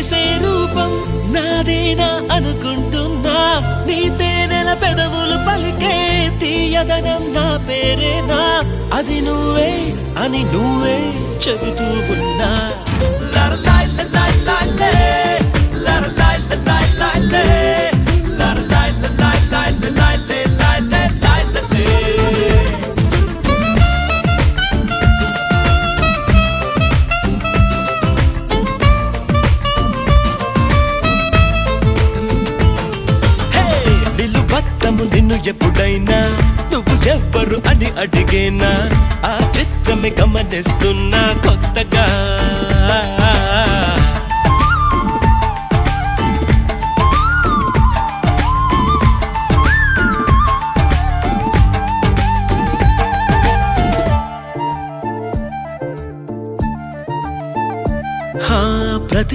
మెరిసే రూపం నాదేనా అనుకుంటున్నా నీ తేనెల పెదవులు పలికే తీయదనం నా పేరేనా అది నువ్వే అని నువ్వే చెబుతూ ఉన్నా నిన్ను ఎప్పుడైనా నువ్వు ఎవ్వరు అని అడిగేనా ఆ చిత్రమే గమనిస్తున్నా కొత్తగా